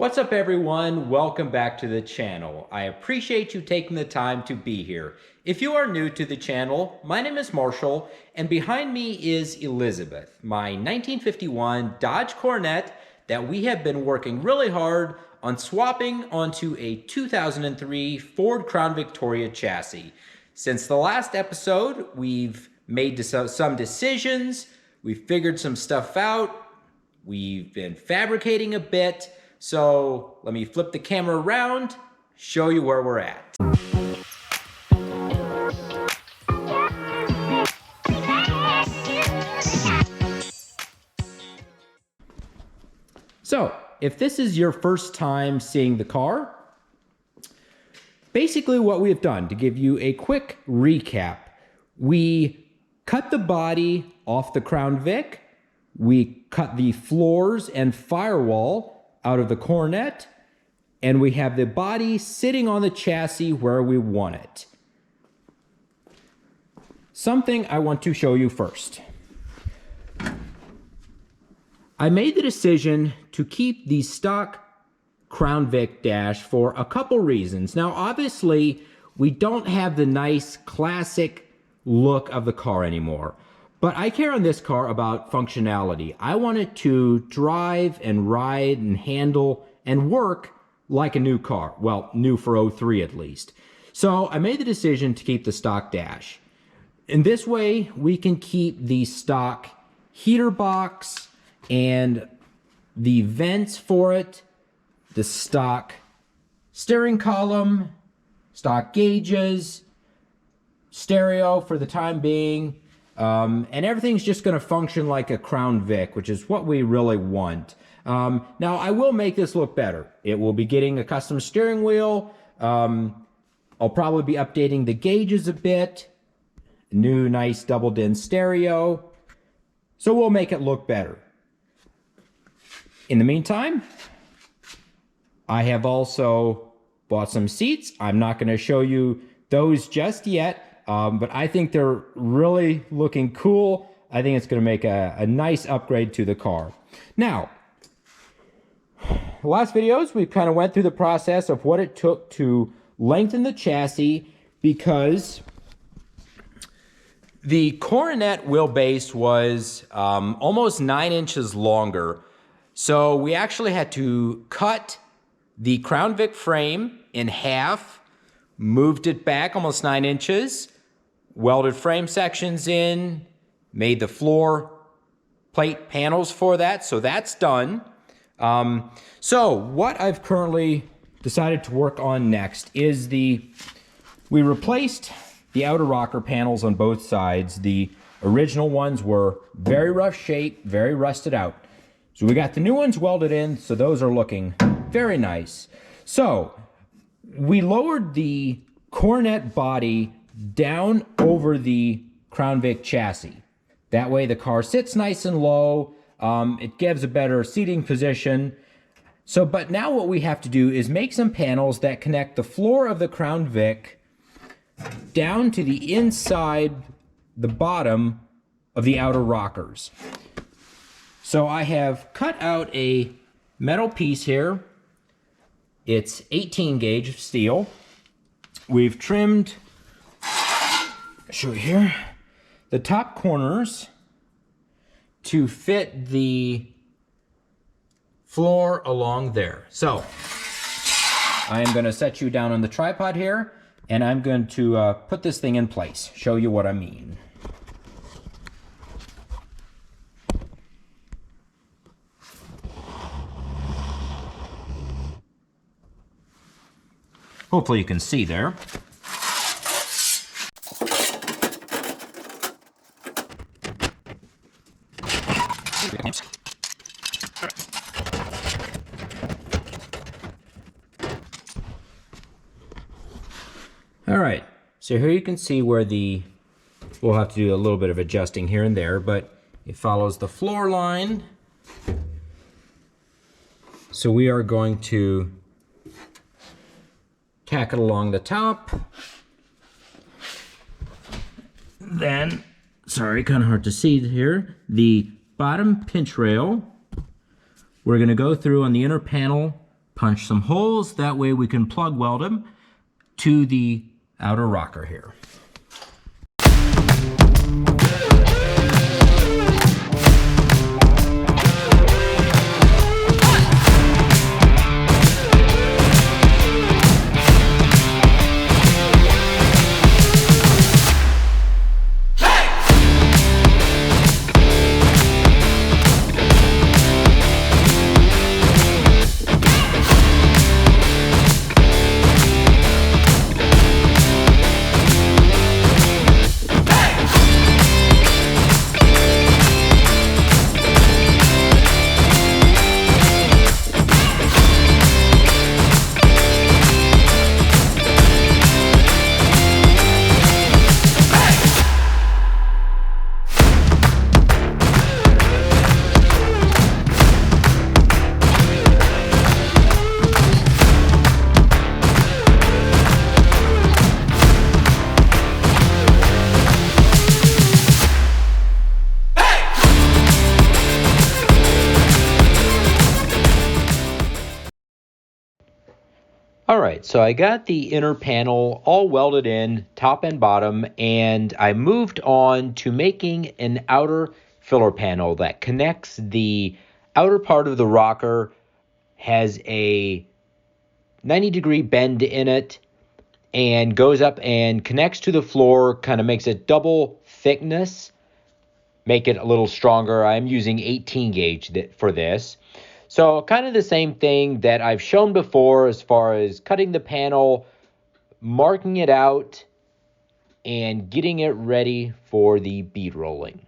What's up everyone? Welcome back to the channel. I appreciate you taking the time to be here. If you are new to the channel, my name is Marshall and behind me is Elizabeth, my 1951 Dodge Coronet that we have been working really hard on swapping onto a 2003 Ford Crown Victoria chassis. Since the last episode, we've made some decisions, we've figured some stuff out, we've been fabricating a bit. So let me flip the camera around, show you where we're at. So if this is your first time seeing the car, basically what we have done, to give you a quick recap, we cut the body off the Crown Vic, we cut the floors and firewall out of the Coronet, and we have the body sitting on the chassis where we want it. Something I want to show you first. I made the decision to keep the stock Crown Vic dash for a couple reasons. Now, obviously, we don't have the nice classic look of the car anymore. But I care on this car about functionality. I want it to drive and ride and handle and work like a new car. Well, new for 03 at least. So I made the decision to keep the stock dash. In this way, we can keep the stock heater box and the vents for it, the stock steering column, stock gauges, stereo for the time being, and everything's just going to function like a Crown Vic, which is what we really want. Now, I will make this look better. It will be getting a custom steering wheel. I'll probably be updating the gauges a bit. New, nice double-din stereo. So we'll make it look better. In the meantime, I have also bought some seats. I'm not going to show you those just yet. But I think they're really looking cool. I think it's going to make a nice upgrade to the car. Now, the last videos, we kind of went through the process of what it took to lengthen the chassis because the Coronet wheelbase was almost 9 inches longer. So we actually had to cut the Crown Vic frame in half, moved it back almost 9 inches, welded frame sections in, made the floor plate panels for that, so that's done. So what I've currently decided to work on next is we replaced the outer rocker panels on both sides. The original ones were very rough shape, very rusted out. So we got the new ones welded in, so those are looking very nice. So we lowered the Coronet body down over the Crown Vic chassis. That way the car sits nice and low. It gives a better seating position. So, but now what we have to do is make some panels that connect the floor of the Crown Vic down to the inside, the bottom of the outer rockers. So I have cut out a metal piece here. It's 18 gauge steel. We've trimmed, I'll show you here, the top corners to fit the floor along there. So I am going to set you down on the tripod here, and I'm going to put this thing in place, show you what I mean. Hopefully you can see there. All right, so here you can see where we'll have to do a little bit of adjusting here and there, but it follows the floor line. So we are going to tack it along the top. Then, sorry, kind of hard to see here, the bottom pinch rail, we're going to go through on the inner panel punch some holes. That way we can plug weld them to the outer rocker here. Alright, so I got the inner panel all welded in, top and bottom, and I moved on to making an outer filler panel that connects the outer part of the rocker, has a 90-degree bend in it, and goes up and connects to the floor, kind of makes it double thickness, make it a little stronger. I'm using 18 gauge for this. So kind of the same thing that I've shown before as far as cutting the panel, marking it out, and getting it ready for the bead rolling.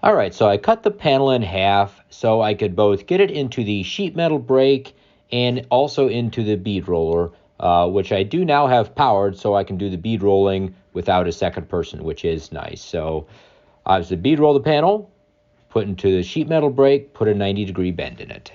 Alright, so I cut the panel in half so I could both get it into the sheet metal brake and also into the bead roller, which I do now have powered so I can do the bead rolling without a second person, which is nice. So I was to bead roll the panel, put into the sheet metal brake, put a 90-degree bend in it.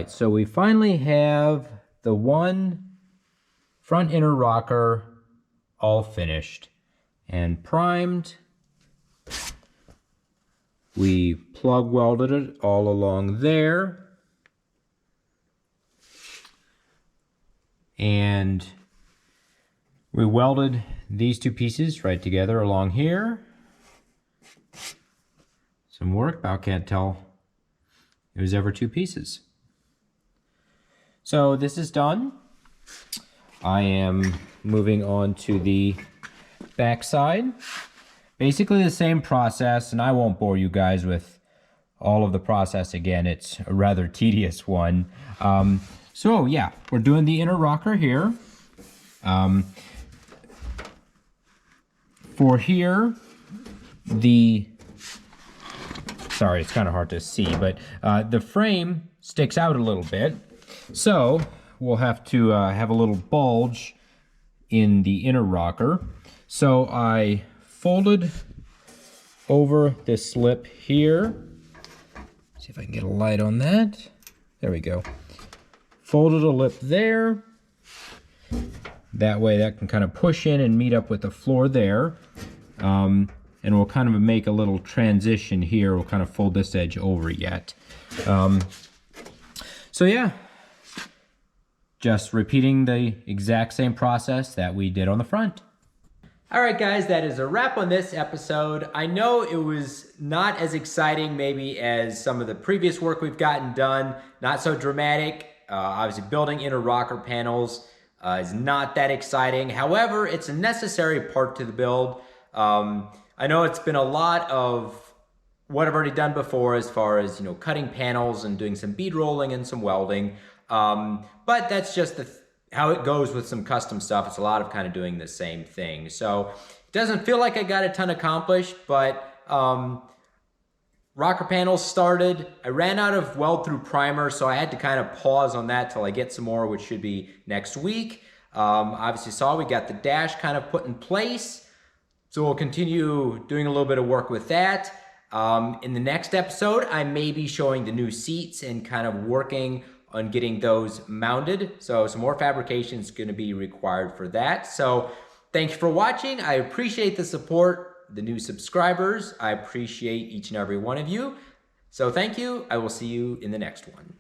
right, so we finally have the one front inner rocker all finished and primed. We plug welded it all along there. And we welded these two pieces right together along here. Some work, about can't tell it was ever two pieces. So this is done. I am moving on to the back side. Basically the same process, and I won't bore you guys with all of the process again. It's a rather tedious one. So yeah, we're doing the inner rocker here. For here, sorry, it's kind of hard to see, but the frame sticks out a little bit. So we'll have to have a little bulge in the inner rocker. So I folded over this slip here. See if I can get a light on that. There we go. Folded a lip there. That way that can kind of push in and meet up with the floor there. And we'll kind of make a little transition here. We'll kind of fold this edge over yet. So yeah, just repeating the exact same process that we did on the front. All right, guys, that is a wrap on this episode. I know it was not as exciting maybe as some of the previous work we've gotten done. Not so dramatic. Obviously, building inner rocker panels is not that exciting. However, it's a necessary part to the build. I know it's been a lot of what I've already done before as far as, you know, cutting panels and doing some bead rolling and some welding. But that's just how it goes with some custom stuff. It's a lot of kind of doing the same thing. So it doesn't feel like I got a ton accomplished, but rocker panels started. I ran out of weld through primer, so I had to kind of pause on that till I get some more, which should be next week. Obviously saw we got the dash kind of put in place. So we'll continue doing a little bit of work with that. In the next episode, I may be showing the new seats and kind of working on getting those mounted. So some more fabrication is going to be required for that. So thank you for watching. I appreciate the support, the new subscribers. I appreciate each and every one of you. So thank you. I will see you in the next one.